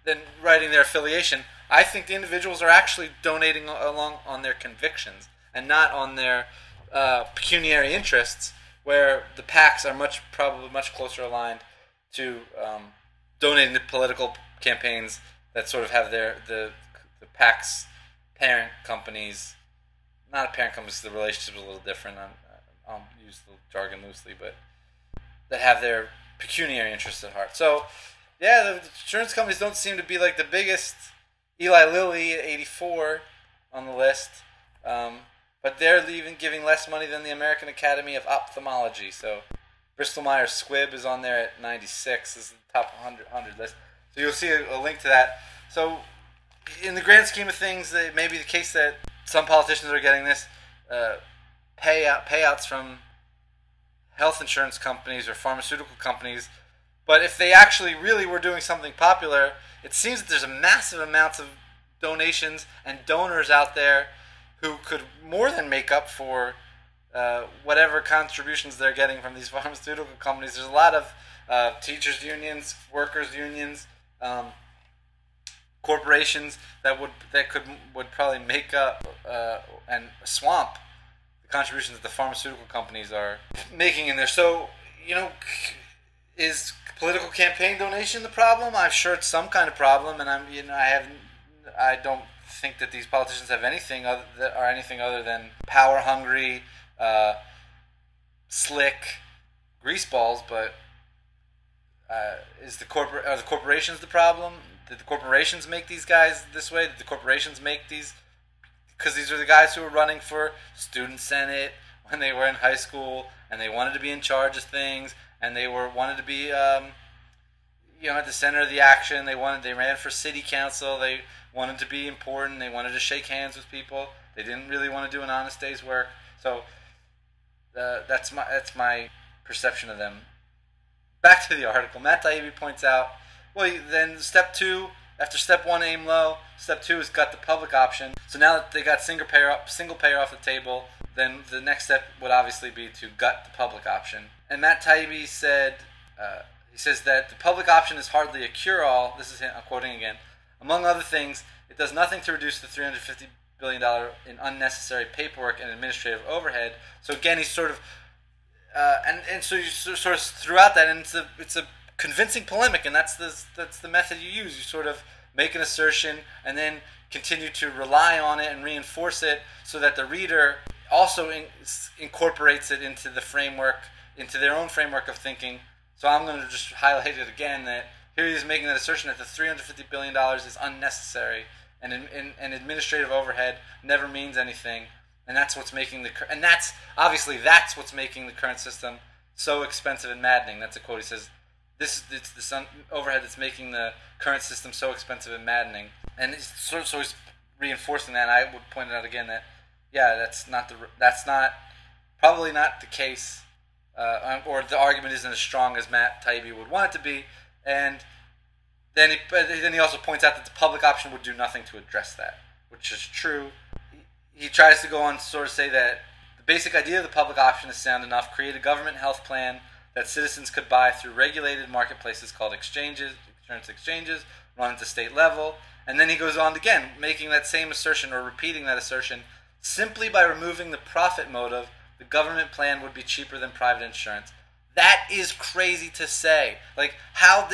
their affiliation, I think the individuals are actually donating along on their convictions and not on their pecuniary interests, where the PACs are probably much closer aligned to donating to political campaigns that sort of have the PACs parent companies, not a parent company, because the relationship is a little different. I'll use the jargon loosely, but that have their pecuniary interests at heart. So, yeah, the insurance companies don't seem to be like the biggest. Eli Lilly at 84 on the list, but they're even giving less money than the American Academy of Ophthalmology. So, Bristol Myers Squibb is on there at 96. This is the top 100 list. So you'll see a link to that. So, in the grand scheme of things, it may be the case that some politicians are getting this payouts from health insurance companies or pharmaceutical companies, but if they actually really were doing something popular, it seems that there's a massive amounts of donations and donors out there who could more than make up for whatever contributions they're getting from these pharmaceutical companies. There's a lot of teachers unions, workers unions, corporations that would probably make up and swamp the contributions that the pharmaceutical companies are making in there. So, is political campaign donation the problem? I'm sure it's some kind of problem, and I don't think that these politicians have anything other than power hungry, slick greaseballs. But are the corporations the problem? Did the corporations make these guys this way? Did the corporations make these? Because these are the guys who were running for student senate when they were in high school, and they wanted to be in charge of things, and they wanted to be at the center of the action. They ran for city council. They wanted to be important. They wanted to shake hands with people. They didn't really want to do an honest day's work. So that's my perception of them. Back to the article. Matt Taibbi points out, well, then step 2, after step 1, aim low, step 2 is gut the public option. So now that they got single payer off the table, then the next step would obviously be to gut the public option. And Matt Taibbi said, he says that the public option is hardly a cure-all. This is him, I'm quoting again. Among other things, it does nothing to reduce the $350 billion in unnecessary paperwork and administrative overhead. So again, he's sort of, and so you sort of throughout that, and it's a convincing polemic, and that's the method you use. You sort of make an assertion and then continue to rely on it and reinforce it, so that the reader also incorporates it into the framework, into their own framework of thinking. So I'm going to just highlight it again, that here he is making that assertion that the $350 billion is unnecessary, and administrative overhead never means anything, and that's what's making that's what's making the current system so expensive and maddening. That's a quote. He says, it's the overhead that's making the current system so expensive and maddening. And so he's reinforcing that. I would point out again that, yeah, that's probably not the case, or the argument isn't as strong as Matt Taibbi would want it to be. And then he also points out that the public option would do nothing to address that, which is true. He tries to go on to sort of say that the basic idea of the public option is sound enough. Create a government health plan that citizens could buy through regulated marketplaces called insurance exchanges, run at the state level. And then he goes on again, making that same assertion, or repeating that assertion, simply by removing the profit motive, the government plan would be cheaper than private insurance. That is crazy to say. Like, how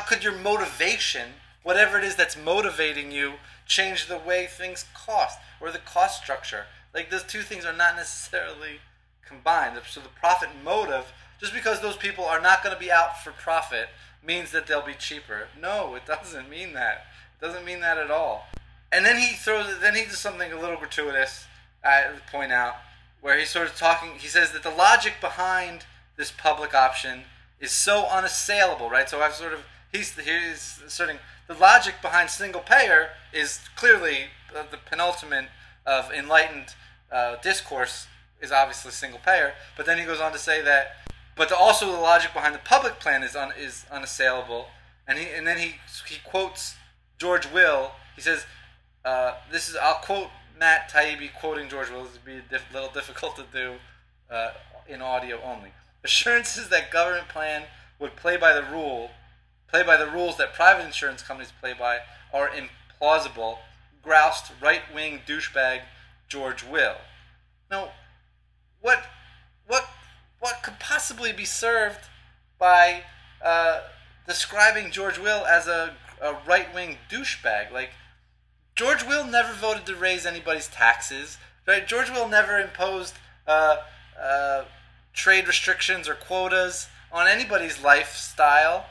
could your motivation, whatever it is that's motivating you, change the way things cost or the cost structure? Like, those two things are not necessarily combined. So the profit motive, just because those people are not going to be out for profit, means that they'll be cheaper. No, it doesn't mean that. It doesn't mean that at all. And then he does something a little gratuitous, I point out, where he's sort of talking. He says that the logic behind this public option is so unassailable, right? So he's asserting the logic behind single payer is clearly the penultimate of enlightened discourse is obviously single payer. But then he goes on to say that, but also the logic behind the public plan is unassailable. And then he quotes George Will. He says, I'll quote Matt Taibbi quoting George Will. This would be a little difficult to do in audio only. Assurances that government plan would play by the rules that private insurance companies play by are implausible, groused right-wing douchebag George Will. Now, what could possibly be served by describing George Will as a right-wing douchebag? Like, George Will never voted to raise anybody's taxes. Right? George Will never imposed trade restrictions or quotas on anybody's lifestyle.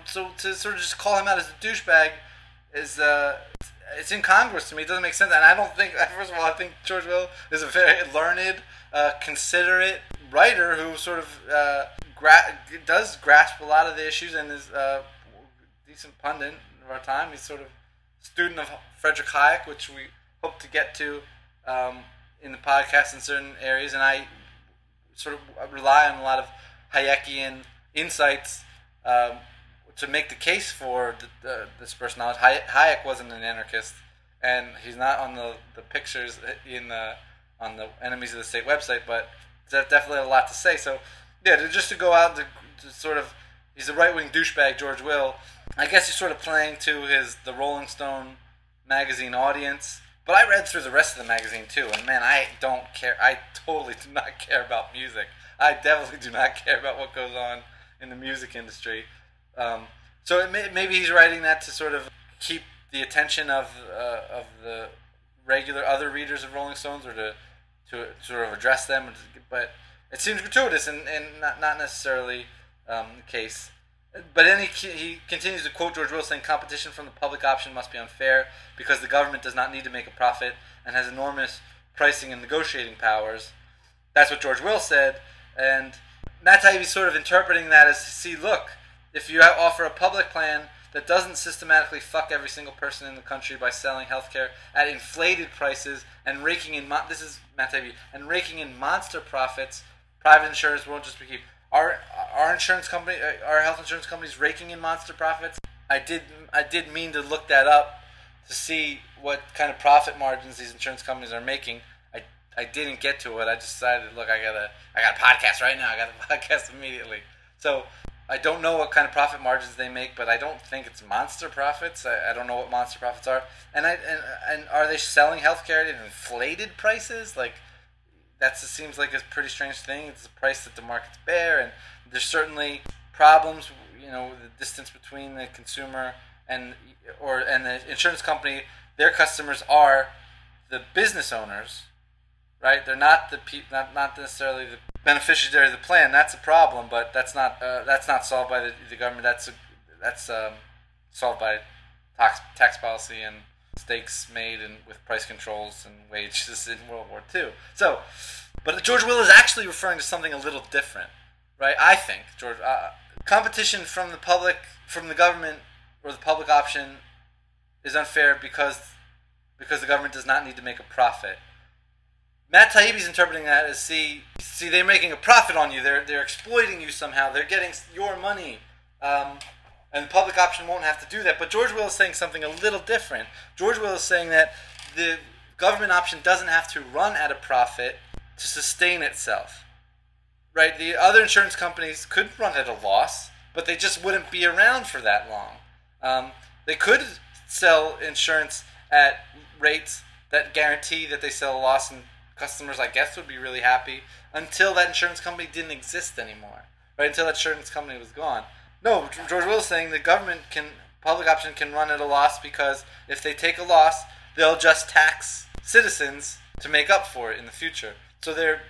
So to sort of just call him out as a douchebag is it's incongruous to me. It doesn't make sense. And I don't think, first of all, I think George Will is a very learned, considerate writer who sort of does grasp a lot of the issues and is a decent pundit of our time. He's sort of a student of Friedrich Hayek, which we hope to get to in the podcast in certain areas. And I sort of rely on a lot of Hayekian insights to make the case for this personality. Hayek wasn't an anarchist, and he's not on the pictures on the Enemies of the State website, but there's definitely a lot to say. So, yeah, just to go out to sort of, he's a right-wing douchebag, George Will. I guess he's sort of playing to the Rolling Stone magazine audience. But I read through the rest of the magazine too, and man, I don't care. I totally do not care about music. I definitely do not care about what goes on in the music industry. So maybe he's writing that to sort of keep the attention of the regular other readers of Rolling Stones, or to sort of address them. But it seems gratuitous and not necessarily the case. But then he continues to quote George Will, saying competition from the public option must be unfair because the government does not need to make a profit and has enormous pricing and negotiating powers. That's what George Will said. And Matt Taibbi is sort of interpreting that as, see, look, if you offer a public plan that doesn't systematically fuck every single person in the country by selling healthcare at inflated prices and raking in this is Matt Taibbi, and raking in monster profits, private insurers won't just be keep. Our insurance company, our health insurance companies raking in monster profits. I did mean to look that up to see what kind of profit margins these insurance companies are making. I didn't get to it. I just decided, look, I got a podcast right now. I got a podcast immediately. So I don't know what kind of profit margins they make, but I don't think it's monster profits. I don't know what monster profits are. And are they selling healthcare at inflated prices? Like, that seems like a pretty strange thing. It's the price that the markets bear, and there's certainly problems. The distance between the consumer and the insurance company. Their customers are the business owners, right? They're not not necessarily the beneficiary of the plan. That's a problem, but that's not solved by the government. That's solved by tax policy and mistakes made and with price controls and wages in World War II. So, but George Will is actually referring to something a little different, right? I think competition from the government, or the public option, is unfair because the government does not need to make a profit. Matt Taibbi's interpreting that as see they're making a profit on you. They're exploiting you somehow. They're getting your money. And the public option won't have to do that. But George Will is saying something a little different. George Will is saying that the government option doesn't have to run at a profit to sustain itself. Right? The other insurance companies could run at a loss, but they just wouldn't be around for that long. They could sell insurance at rates that guarantee that they sell a loss and customers, I guess, would be really happy until that insurance company didn't exist anymore, right? Until that insurance company was gone. No, George Will is saying the government public option can run at a loss because if they take a loss, they'll just tax citizens to make up for it in the future. So their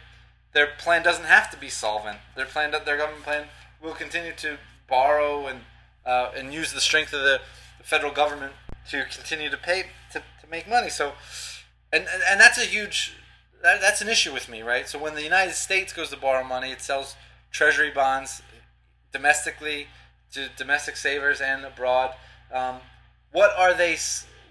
plan doesn't have to be solvent. Their government plan will continue to borrow and use the strength of the federal government to continue to pay to make money. So, and that's a huge that's an issue with me, right? So when the United States goes to borrow money, it sells treasury bonds domestically to domestic savers and abroad. What are they?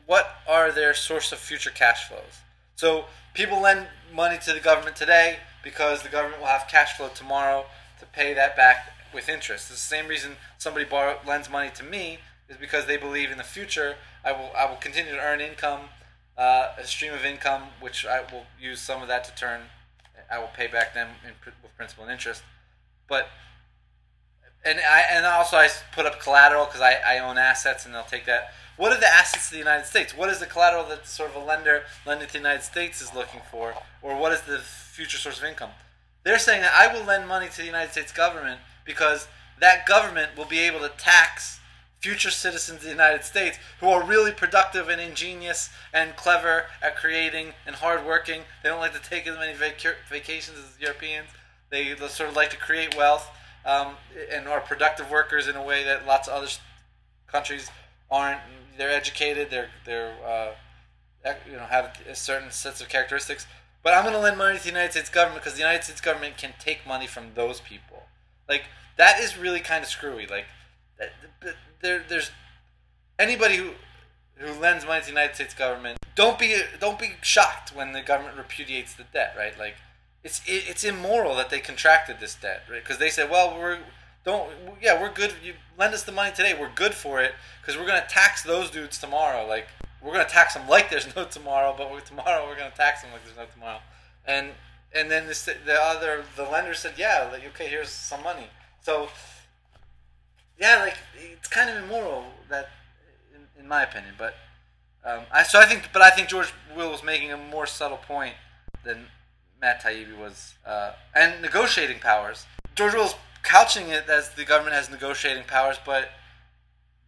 What are their source of future cash flows? So people lend money to the government today because the government will have cash flow tomorrow to pay that back with interest. It's the same reason somebody lends money to me is because they believe in the future I will continue to earn income, a stream of income, which I will use some of that to turn. I will pay back them with principal and interest, but. And also I put up collateral because I own assets and they'll take that. What are the assets of the United States? What is the collateral that sort of a lender lending to the United States is looking for? Or what is the future source of income? They're saying that I will lend money to the United States government because that government will be able to tax future citizens of the United States who are really productive and ingenious and clever at creating and hardworking. They don't like to take as many vacations as Europeans. They sort of like to create wealth. And are productive workers in a way that lots of other countries aren't. They're educated. They're have a certain sets of characteristics. But I'm going to lend money to the United States government because the United States government can take money from those people. Like that is really kind of screwy. Like there's anybody who lends money to the United States government. Don't be shocked when the government repudiates the debt. Right, like. It's immoral that they contracted this debt, right? Because they said, well, we're good. You lend us the money today, we're good for it because we're going to tax those dudes tomorrow. Like we're going to tax them like there's no tomorrow, but tomorrow we're going to tax them like there's no tomorrow. And then the lender said, yeah, like, okay, here's some money. So yeah, like it's kind of immoral that, in my opinion. But I think George Will was making a more subtle point than Matt Taibbi was, and negotiating powers. George Will's couching it as the government has negotiating powers, but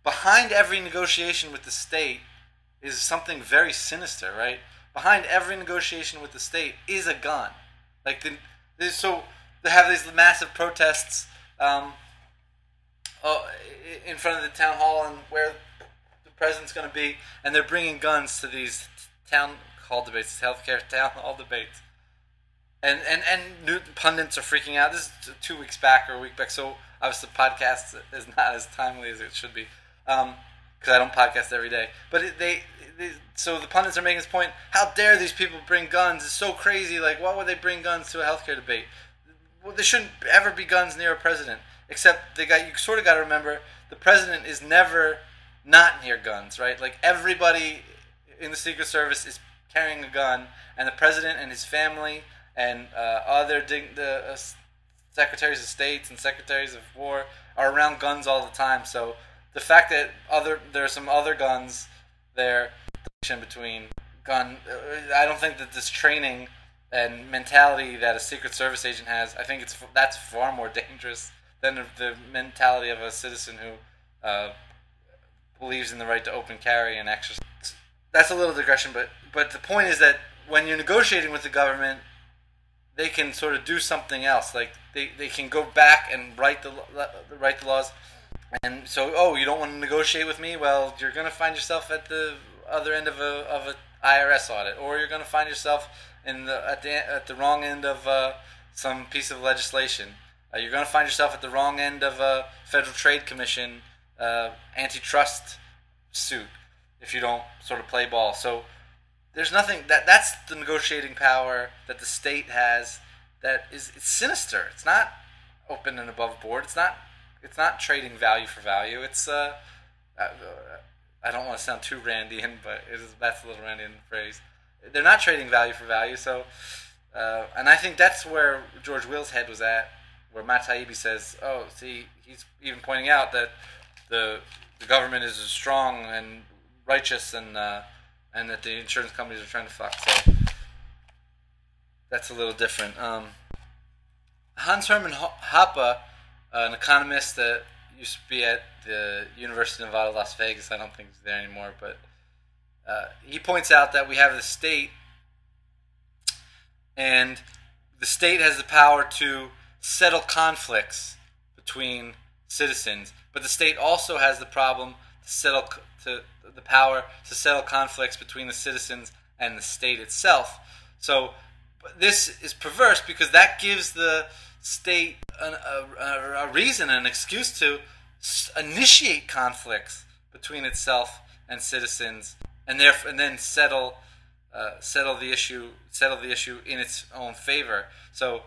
behind every negotiation with the state is something very sinister, right? Behind every negotiation with the state is a gun. Like so they have these massive protests in front of the town hall and where the president's going to be, and they're bringing guns to these town hall debates, healthcare town hall debates. And pundits are freaking out. This is 2 weeks back or a week back, so obviously the podcast is not as timely as it should be because I don't podcast every day. But so the pundits are making this point: how dare these people bring guns? It's so crazy. Like, why would they bring guns to a healthcare debate? Well, there shouldn't ever be guns near a president. Except you sort of got to remember the president is never not near guns, right? Like everybody in the Secret Service is carrying a gun, and the president and his family. And secretaries of states and secretaries of war are around guns all the time. So the fact that there are some other guns there, between gun, I don't think that this training and mentality that a Secret Service agent has, I think that's far more dangerous than the mentality of a citizen who believes in the right to open carry and exercise. That's a little digression, but the point is that when you're negotiating with the government, they can sort of do something else. Like they can go back and write the laws. And so, you don't want to negotiate with me? Well, you're going to find yourself at the other end of a IRS audit, or you're going to find yourself at the wrong end of some piece of legislation. You're going to find yourself at the wrong end of a Federal Trade Commission antitrust suit if you don't sort of play ball. So there's nothing that's the negotiating power that the state has. It's sinister. It's not open and above board. It's not trading value for value. It's I don't want to sound too Randian, but that's a little Randian phrase. They're not trading value for value. So, and I think that's where George Will's head was at, where Matt Taibbi says, he's even pointing out that the government is strong and righteous and that the insurance companies are trying to fuck. So that's a little different. Hans Hermann Hoppe, an economist that used to be at the University of Nevada, Las Vegas. I don't think he's there anymore, but he points out that we have the state, and the state has the power to settle conflicts between citizens, but the state also has the problem to settle to the power to settle conflicts between the citizens and the state itself. So this is perverse because that gives the state a reason, an excuse to initiate conflicts between itself and citizens, and then settle the issue in its own favor. So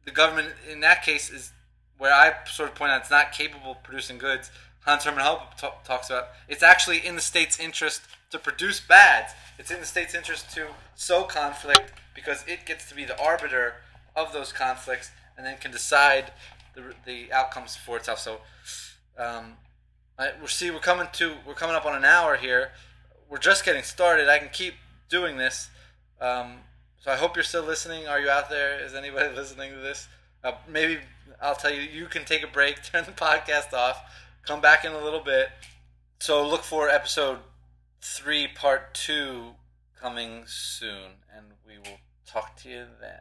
the government in that case is where I sort of point out it's not capable of producing goods. Hans Hermann Hoppe talks about it's actually in the state's interest to produce bads. It's in the state's interest to sow conflict because it gets to be the arbiter of those conflicts and then can decide the outcomes for itself. So we're coming up on an hour here. We're just getting started. I can keep doing this. So I hope you're still listening. Are you out there? Is anybody listening to this? Maybe I'll tell you, you can take a break, turn the podcast off, come back in a little bit. So look for episode 3, part 2 coming soon, and we will talk to you then.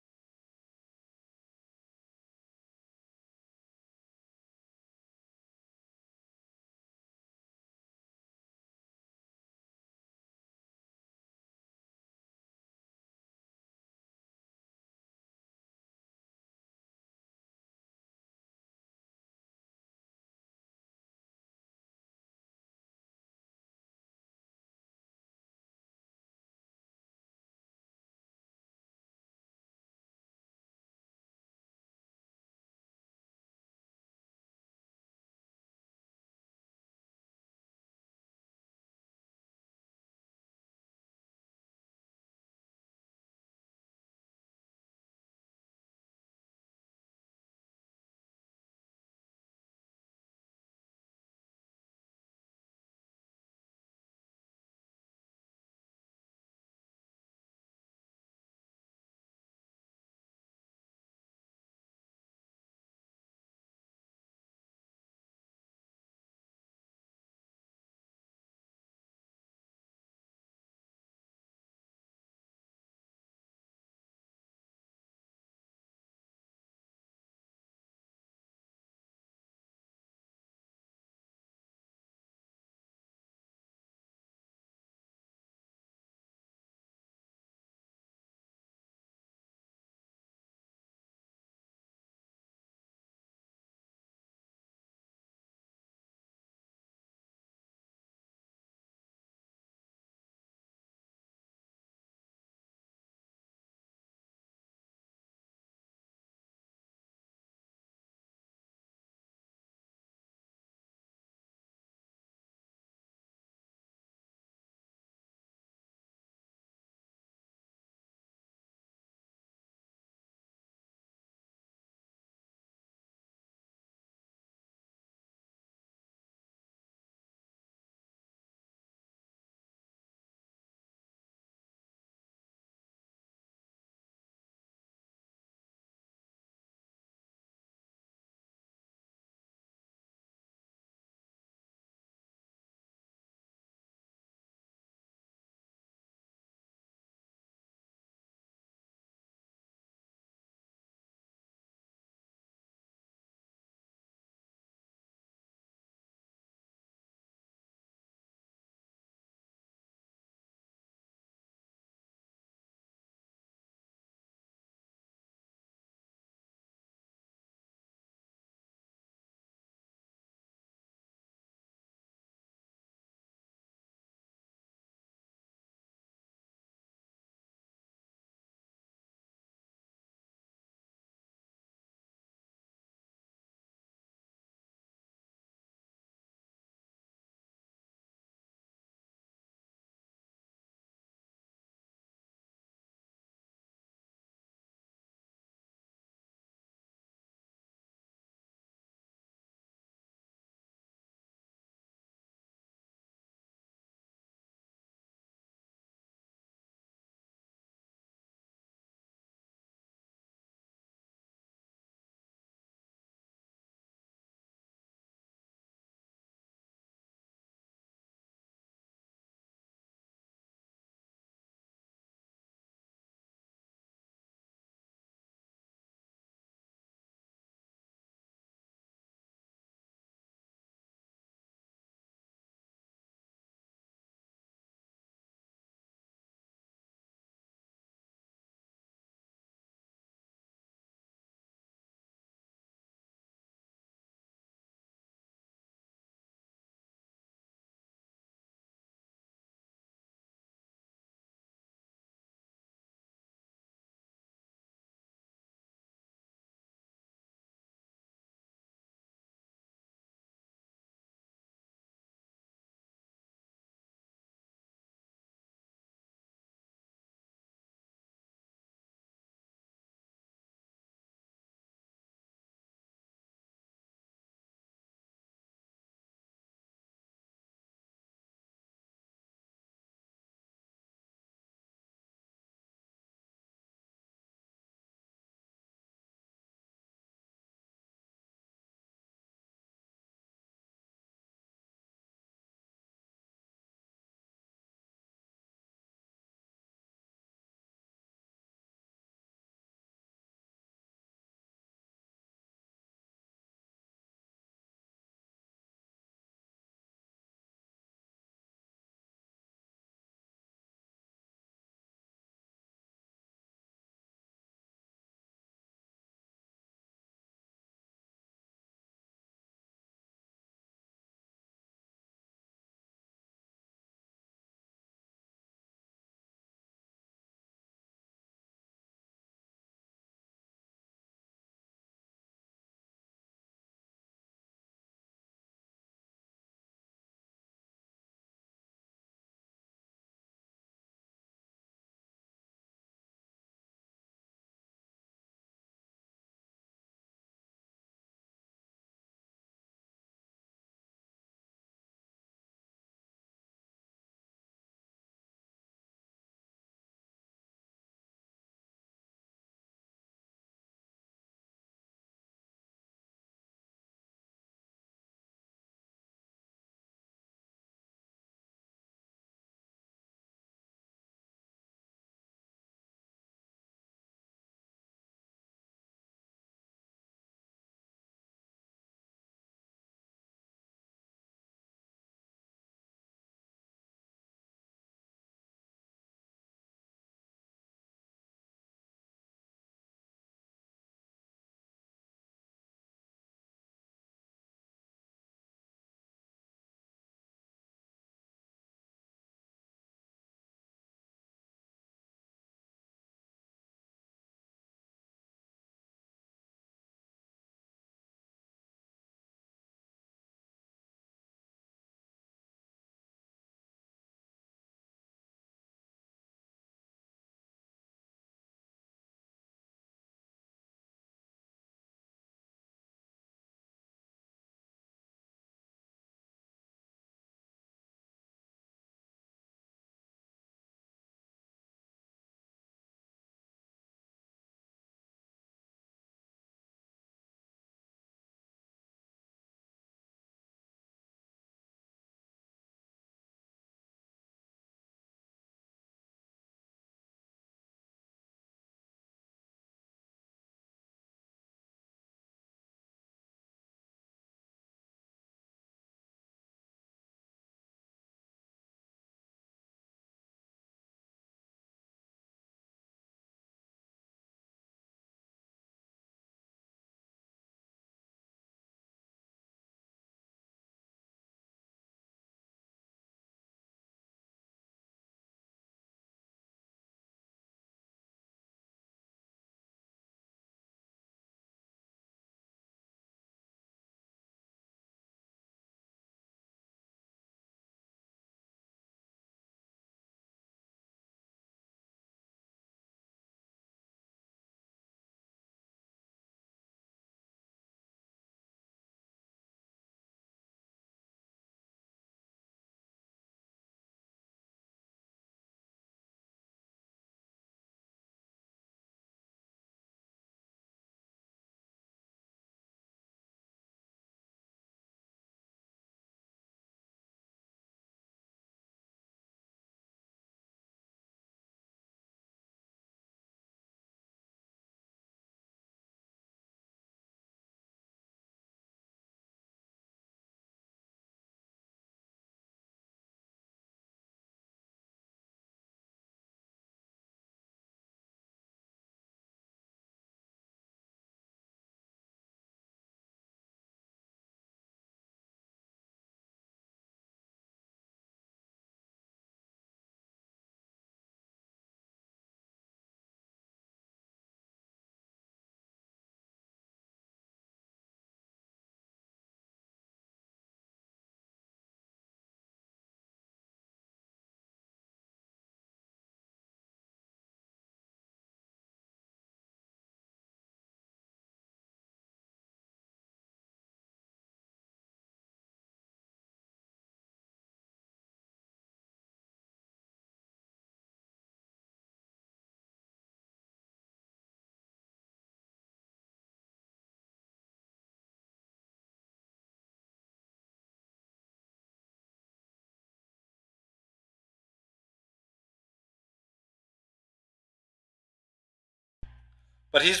But he's